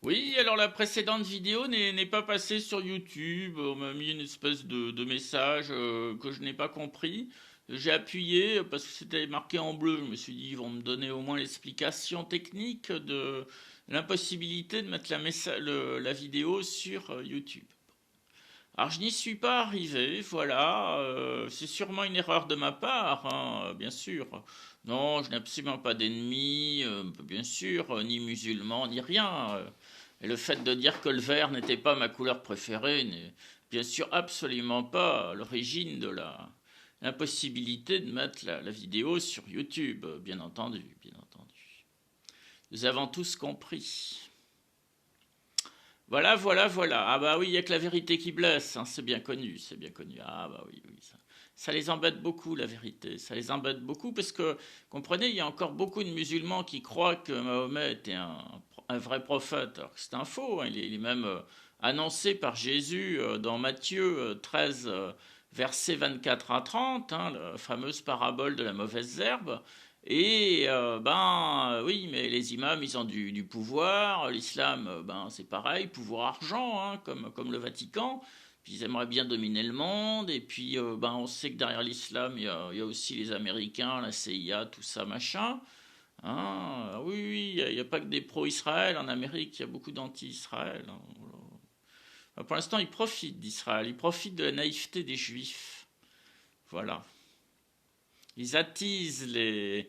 Oui, alors la précédente vidéo n'est pas passée sur YouTube. On m'a mis une espèce de message que je n'ai pas compris. J'ai appuyé parce que c'était marqué en bleu. Je me suis dit, ils vont me donner au moins l'explication technique de l'impossibilité de mettre la vidéo sur YouTube. Alors je n'y suis pas arrivé, voilà, c'est sûrement une erreur de ma part, hein, bien sûr. Non, je n'ai absolument pas d'ennemis, bien sûr, ni musulmans, ni rien. Et le fait de dire que le vert n'était pas ma couleur préférée n'est bien sûr absolument pas à l'origine de l'impossibilité de mettre la vidéo sur YouTube, bien entendu, bien entendu. Nous avons tous compris. Voilà, voilà, voilà. Ah bah oui, il n'y a que la vérité qui blesse, hein, c'est bien connu, c'est bien connu. Ah bah oui, oui, ça les embête beaucoup, la vérité. Ça les embête beaucoup parce que, comprenez, il y a encore beaucoup de musulmans qui croient que Mahomet était un vrai prophète, alors que c'est un faux, hein. Il est même annoncé par Jésus dans Matthieu 13, versets 24 à 30, hein, la fameuse parabole de la mauvaise herbe. Et oui, mais les imams, ils ont du pouvoir. L'islam, c'est pareil, pouvoir argent, hein, comme le Vatican. Puis ils aimeraient bien dominer le monde. Et puis, on sait que derrière l'islam, il y a aussi les Américains, la CIA, tout ça, machin. Hein, oui, oui, il n'y a pas que des pro-Israël en Amérique, il y a beaucoup d'anti-Israël, hein. Pour l'instant, ils profitent d'Israël, ils profitent de la naïveté des Juifs. Voilà. Ils attisent les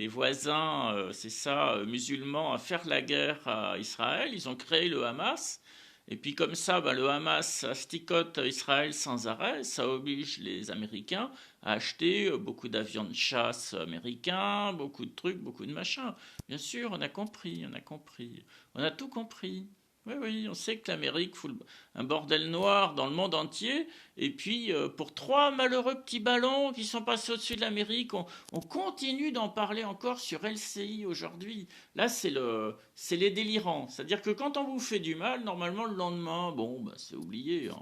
voisins, c'est ça, musulmans, à faire la guerre à Israël. Ils ont créé le Hamas. Et puis comme ça, le Hamas asticote Israël sans arrêt. Ça oblige les Américains à acheter beaucoup d'avions de chasse américains, beaucoup de trucs, beaucoup de machins. Bien sûr, on a compris, on a compris. On a tout compris. Oui, oui, on sait que l'Amérique fout un bordel noir dans le monde entier. Et puis, pour trois malheureux petits ballons qui sont passés au-dessus de l'Amérique, on continue d'en parler encore sur LCI aujourd'hui. Là, c'est les délirants. C'est-à-dire que quand on vous fait du mal, normalement, le lendemain, bon, c'est oublié, hein.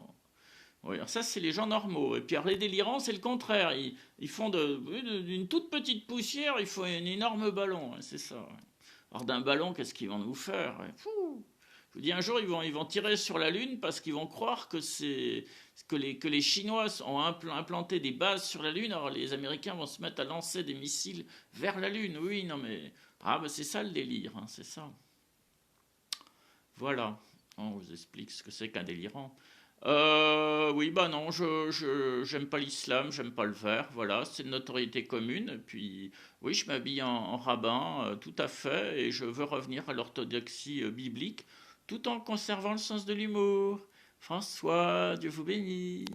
Oui, alors ça, c'est les gens normaux. Et puis, alors, les délirants, c'est le contraire. Ils font d'une toute petite poussière, il faut un énorme ballon, hein, c'est ça, ouais. Alors, d'un ballon, qu'est-ce qu'ils vont nous faire, ouais. Fou. Je vous dis, un jour, ils vont tirer sur la Lune parce qu'ils vont croire que les Chinois ont implanté des bases sur la Lune. Alors les Américains vont se mettre à lancer des missiles vers la Lune. Oui, non mais... Ah, c'est ça le délire, hein, c'est ça. Voilà. On vous explique ce que c'est qu'un délirant. Oui, non, j'aime pas l'islam, j'aime pas le vert, voilà, c'est une notoriété commune. Et puis, oui, je m'habille en rabbin, tout à fait, et je veux revenir à l'orthodoxie biblique, tout en conservant le sens de l'humour. François, Dieu vous bénisse.